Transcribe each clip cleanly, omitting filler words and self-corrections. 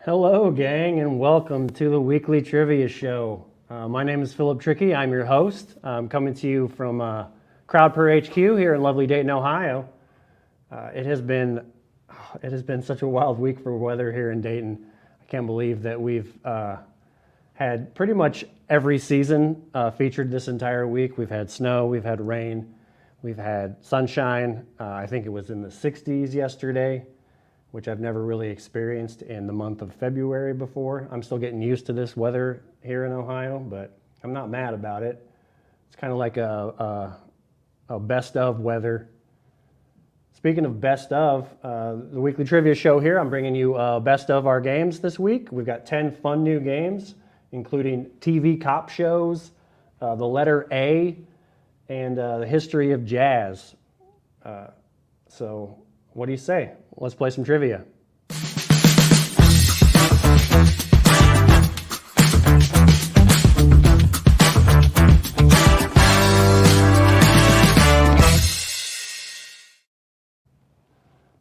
Hello, gang, and welcome to the Weekly Trivia Show. My name is Philip Trickey. I'm your host. I'm coming to you from Crowdpurr HQ here in lovely Dayton, Ohio. It has been such a wild week for weather here in Dayton. I can't believe that we've had pretty much every season featured this entire week. We've had snow, we've had rain, we've had sunshine. I think it was in the 60s yesterday, which I've never really experienced in the month of February before. I'm still getting used to this weather here in Ohio, but I'm not mad about it. It's kind of like a best of weather. Speaking of best of, the Weekly Trivia Show here, I'm bringing you best of our games this week. We've got 10 fun new games, including TV cop shows, the letter A, and the history of jazz. So what do you say? Let's play some trivia.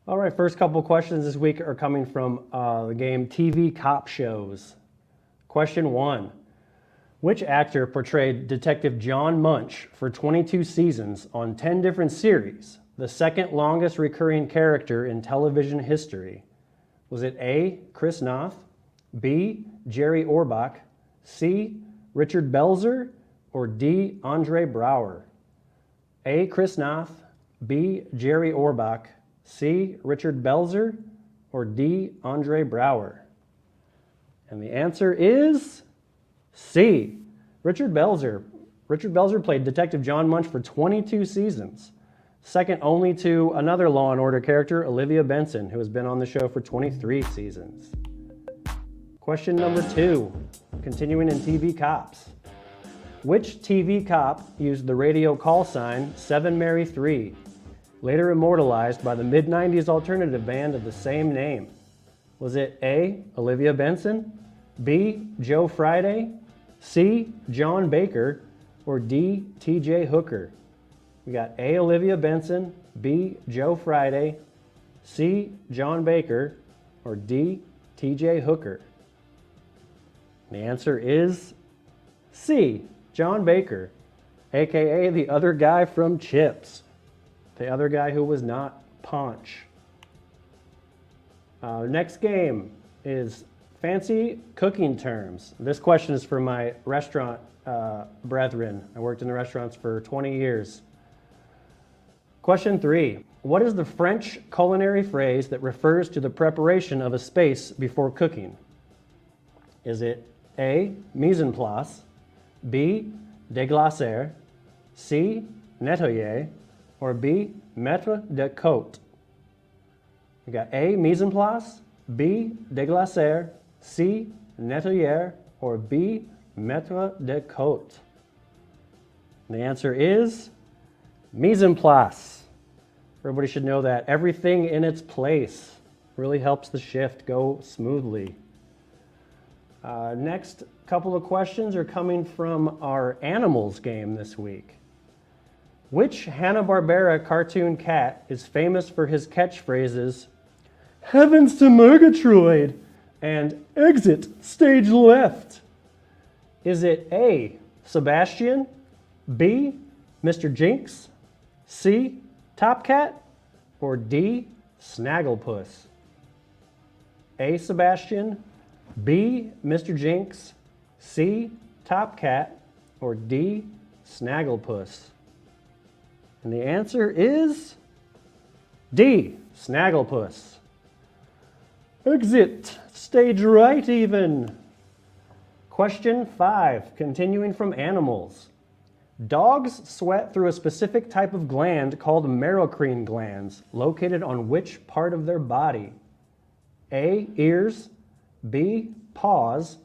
All right, first couple questions this week are coming from the game TV Cop Shows. Question 1. Which actor portrayed Detective John Munch for 22 seasons on 10 different series, the second longest recurring character in television history? Was it A, Chris Noth, B, Jerry Orbach, C, Richard Belzer, or D, Andre Braugher? A, Chris Noth, B, Jerry Orbach, C, Richard Belzer, or D, Andre Braugher? And the answer is C, Richard Belzer. Richard Belzer played Detective John Munch for 22 seasons, second only to another Law and Order character, Olivia Benson, who has been on the show for 23 seasons. Question number 2, continuing in TV Cops. Which TV cop used the radio call sign 7 Mary 3, later immortalized by the mid-90s alternative band of the same name? Was it A, Olivia Benson, B, Joe Friday, C, John Baker, or D, TJ Hooker? We got A, Olivia Benson, B, Joe Friday, C, John Baker, or D, TJ Hooker? The answer is C, John Baker, aka the other guy from Chips, the other guy who was not Punch. Next game is fancy cooking terms. This question is for my restaurant brethren. I worked in the restaurants for 20 years. Question 3. What is the French culinary phrase that refers to the preparation of a space before cooking? Is it A, mise en place, B, déglacer, C, nettoyer, or B, mettre de côte? We got A, mise en place, B, déglacer, C, nettoyer, or B, mettre de côte? The answer is mise en place. Everybody should know that. Everything in its place really helps the shift go smoothly. Next couple of questions are coming from our animals game this week. Which Hanna-Barbera cartoon cat is famous for his catchphrases, "Heavens to Murgatroyd," and "Exit stage left"? Is it A, Sebastian, B, Mr. Jinx, C, Top Cat, or D, Snagglepuss? A, Sebastian, B, Mr. Jinx, C, Top Cat, or D, Snagglepuss? And the answer is D, Snagglepuss. Exit stage right even. Question 5, continuing from animals. Dogs sweat through a specific type of gland called Marroquin glands, located on which part of their body? A, ears, B, paws,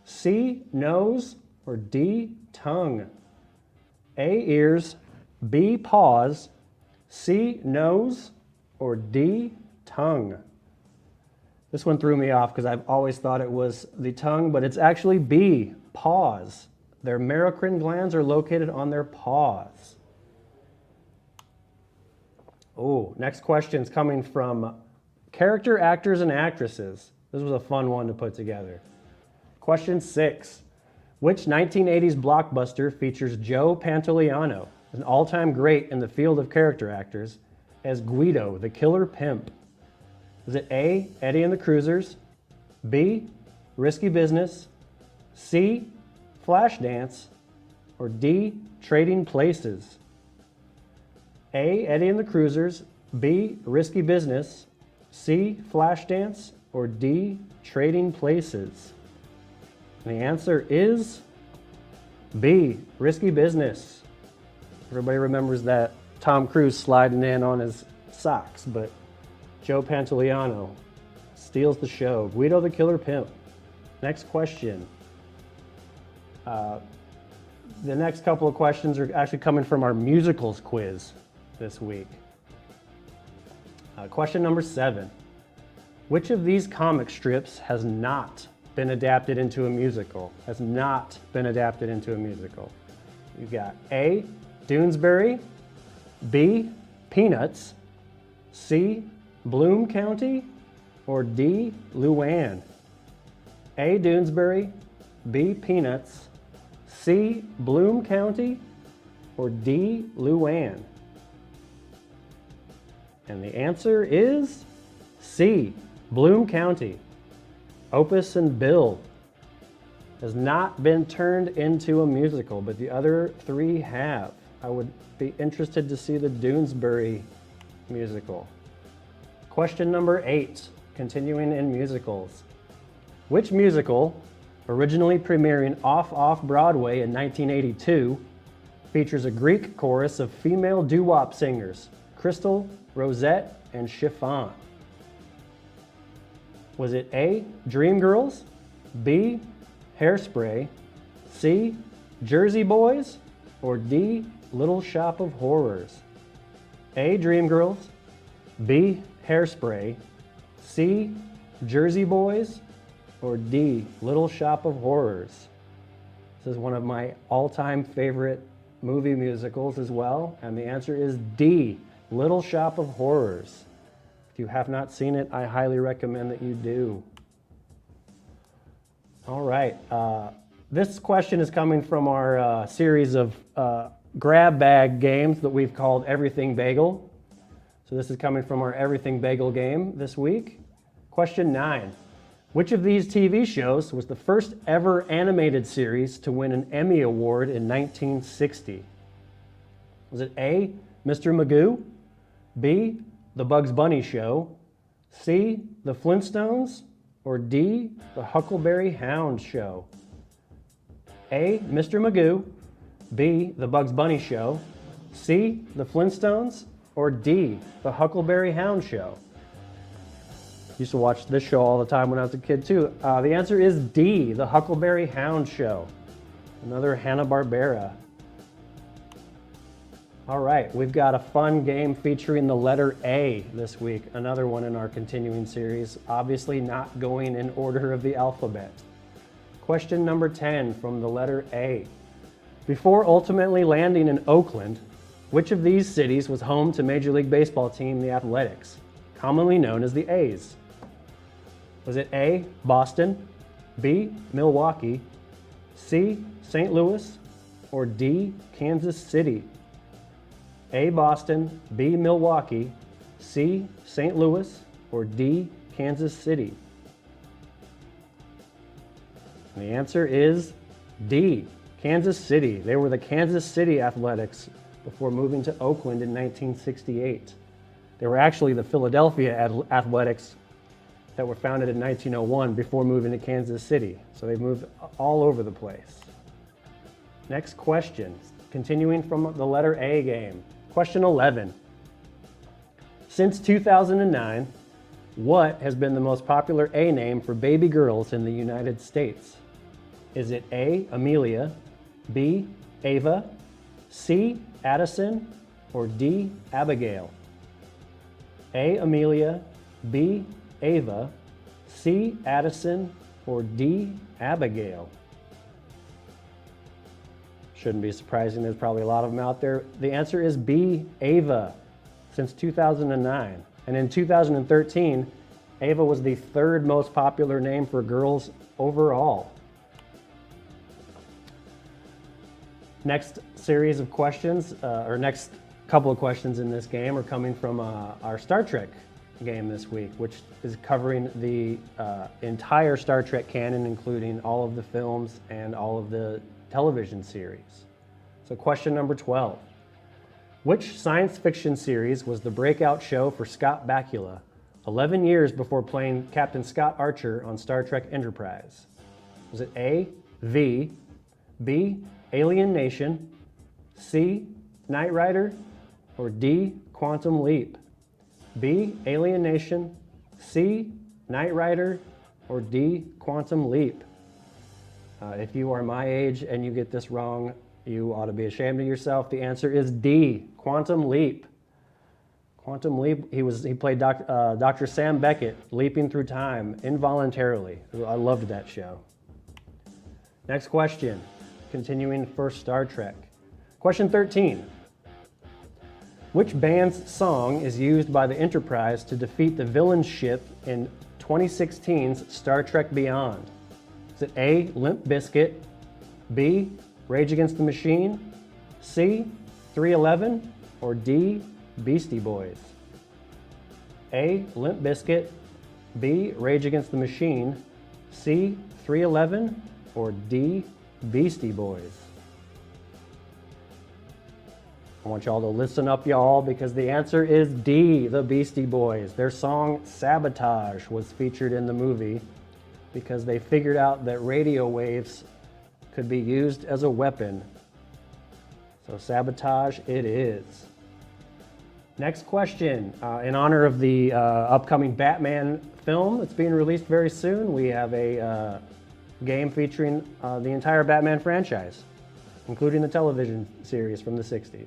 C, nose, or D, tongue? A, ears, B, paws, C, nose, or D, tongue? This one threw me off because I've always thought it was the tongue, but it's actually B, paws. Their Marroquin glands are located on their paws. Oh, next question is coming from character actors and actresses. This was a fun one to put together. Question 6. Which 1980s blockbuster features Joe Pantoliano, an all-time great in the field of character actors, as Guido, the killer pimp? Is it A, Eddie and the Cruisers, B, Risky Business, C, Flashdance, or D, Trading Places? A, Eddie and the Cruisers, B, Risky Business, C, Flashdance, or D, Trading Places? And the answer is B, Risky Business. Everybody remembers that Tom Cruise sliding in on his socks, but Joe Pantoliano steals the show. Guido the Killer Pimp. Next question. The next couple of questions are actually coming from our musicals quiz this week. Question number 7. Which of these comic strips has not been adapted into a musical? Has not been adapted into a musical. You've got A, Doonesbury, B, Peanuts, C, Bloom County, or D, Luann? A, Doonesbury, B, Peanuts, C, Bloom County, or D, Luann? And the answer is C, Bloom County. Opus and Bill has not been turned into a musical, but the other 3 have. I would be interested to see the Doonesbury musical. Question number 8, continuing in musicals. Which musical, originally premiering off-Broadway in 1982, features a Greek chorus of female doo-wop singers, Crystal, Rosette, and Chiffon? Was it A, Dreamgirls, B, Hairspray, C, Jersey Boys, or D, Little Shop of Horrors? A, Dreamgirls, B, Hairspray, C, Jersey Boys, or D, Little Shop of Horrors? This is one of my all-time favorite movie musicals as well, and the answer is D, Little Shop of Horrors. If you have not seen it, I highly recommend that you do. All right, this question is coming from our series of grab bag games that we've called Everything Bagel. So this is coming from our Everything Bagel game this week. Question 9. Which of these TV shows was the first ever animated series to win an Emmy Award in 1960? Was it A, Mr. Magoo, B, The Bugs Bunny Show, C, The Flintstones, or D, The Huckleberry Hound Show? A, Mr. Magoo, B, The Bugs Bunny Show, C, The Flintstones, or D, The Huckleberry Hound Show? Used to watch this show all the time when I was a kid too. The answer is D, The Huckleberry Hound Show. Another Hanna-Barbera. All right, we've got a fun game featuring the letter A this week, another one in our continuing series, obviously not going in order of the alphabet. Question number 10 from the letter A. Before ultimately landing in Oakland, which of these cities was home to Major League Baseball team, the Athletics, commonly known as the A's? Was it A, Boston, B, Milwaukee, C, St. Louis, or D, Kansas City? A, Boston, B, Milwaukee, C, St. Louis, or D, Kansas City? And the answer is D, Kansas City. They were the Kansas City Athletics before moving to Oakland in 1968. They were actually the Philadelphia Athletics that were founded in 1901 before moving to Kansas City. So they've moved all over the place. Next question, continuing from the letter A game. Question 11. Since 2009, what has been the most popular A name for baby girls in the United States? Is it A, Amelia, B, Ava, C, Addison, or D, Abigail? A, Amelia, B, Ava, C, Addison, or D, Abigail? Shouldn't be surprising, there's probably a lot of them out there. The answer is B, Ava, since 2009. And in 2013, Ava was the third most popular name for girls overall. Next series of questions, or next couple of questions in this game are coming from our Star Trek game this week, which is covering the entire Star Trek canon, including all of the films and all of the television series. So question number 12. Which science fiction series was the breakout show for Scott Bakula 11 years before playing Captain Scott Archer on Star Trek Enterprise? Was it A, V, B, Alien Nation, C, Knight Rider, or D, Quantum Leap? B, Alien Nation, C, Knight Rider, or D, Quantum Leap? If you are my age and you get this wrong, you ought to be ashamed of yourself. The answer is D, Quantum Leap. Quantum Leap, he played Dr. Sam Beckett, leaping through time involuntarily. I loved that show. Next question, continuing for Star Trek. Question 13. Which band's song is used by the Enterprise to defeat the villain ship in 2016's Star Trek Beyond? Is it A, Limp Bizkit, B, Rage Against the Machine, C, 311, or D, Beastie Boys? A, Limp Bizkit, B, Rage Against the Machine, C, 311, or D, Beastie Boys? I want y'all to listen up, y'all, because the answer is D, the Beastie Boys. Their song Sabotage was featured in the movie because they figured out that radio waves could be used as a weapon. So Sabotage it is. Next question. In honor of the upcoming Batman film that's being released very soon, we have a game featuring the entire Batman franchise, including the television series from the 60s.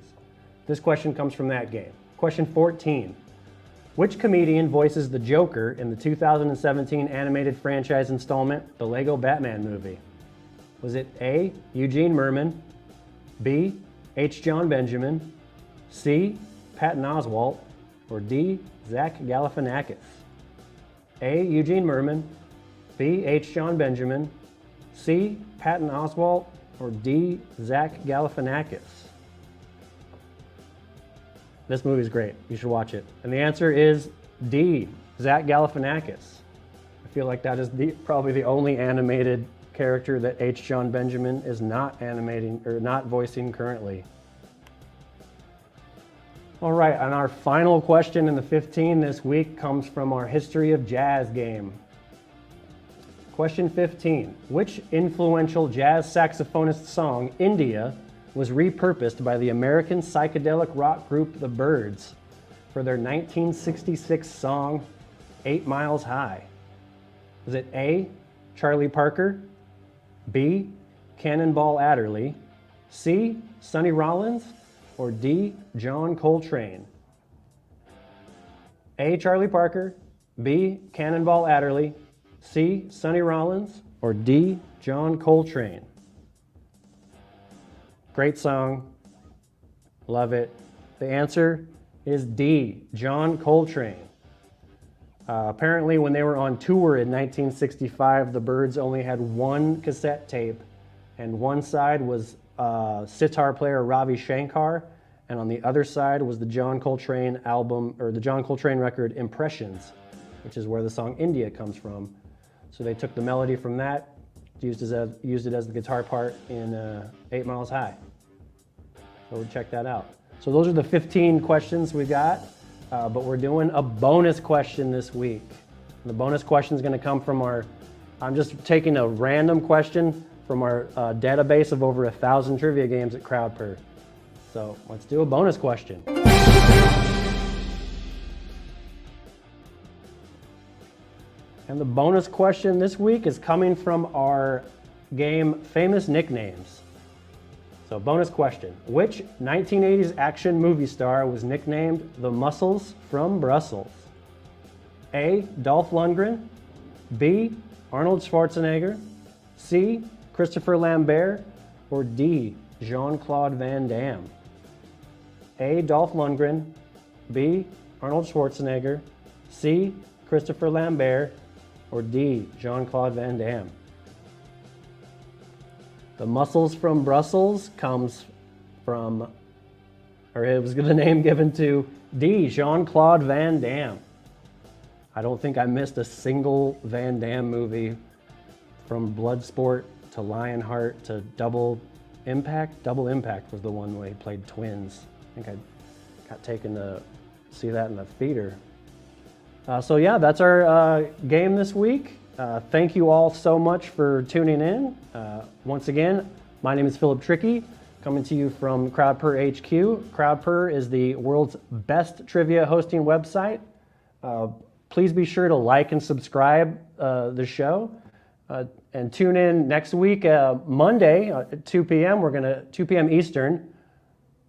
This question comes from that game. Question 14. Which comedian voices the Joker in the 2017 animated franchise installment, The Lego Batman Movie? Was it A, Eugene Merman, B, H. John Benjamin, C, Patton Oswalt, or D, Zach Galifianakis? A, Eugene Merman, B, H. John Benjamin, C, Patton Oswalt, or D, Zach Galifianakis? This movie's great. You should watch it. And the answer is D, Zach Galifianakis. I feel like that is probably the only animated character that H. John Benjamin is not animating or not voicing currently. All right, and our final question in the 15 this week comes from our History of Jazz game. Question 15. Which influential jazz saxophonist song, India, was repurposed by the American psychedelic rock group The Byrds for their 1966 song, 8 Miles High? Was it A, Charlie Parker, B, Cannonball Adderley, C, Sonny Rollins, or D, John Coltrane? A, Charlie Parker, B, Cannonball Adderley, C, Sonny Rollins, or D, John Coltrane? Great song. Love it. The answer is D, John Coltrane. Apparently, when they were on tour in 1965, the Byrds only had one cassette tape, and one side was sitar player Ravi Shankar, and on the other side was the John Coltrane album, or the John Coltrane record Impressions, which is where the song India comes from. So they took the melody from that, used it as the guitar part in 8 Miles High. So check that out. So those are the 15 questions we got, but we're doing a bonus question this week. The bonus question is going to come from I'm just taking a random question from our database of over 1,000 trivia games at Crowdpurr. So let's do a bonus question. And the bonus question this week is coming from our game Famous Nicknames. So bonus question, which 1980s action movie star was nicknamed the Muscles from Brussels? A, Dolph Lundgren, B, Arnold Schwarzenegger, C, Christopher Lambert, or D, Jean-Claude Van Damme? A, Dolph Lundgren, B, Arnold Schwarzenegger, C, Christopher Lambert, or D, Jean-Claude Van Damme? The Muscles from Brussels comes from, or it was the name given to D, Jean-Claude Van Damme. I don't think I missed a single Van Damme movie, from Bloodsport to Lionheart to Double Impact. Double Impact was the one where he played twins. I think I got taken to see that in the theater. So yeah, that's our game this week. Thank you all so much for tuning in. Once again, my name is Philip Trickey, coming to you from Crowdpurr HQ. Crowdpurr is the world's best trivia hosting website. Please be sure to like and subscribe the show. And tune in next week, Monday at 2 p.m. 2 p.m. Eastern,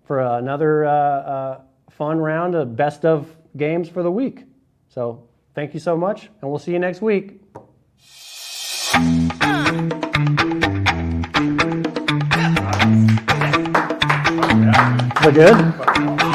for another fun round of best of games for the week. So thank you so much, and we'll see you next week. Is that good?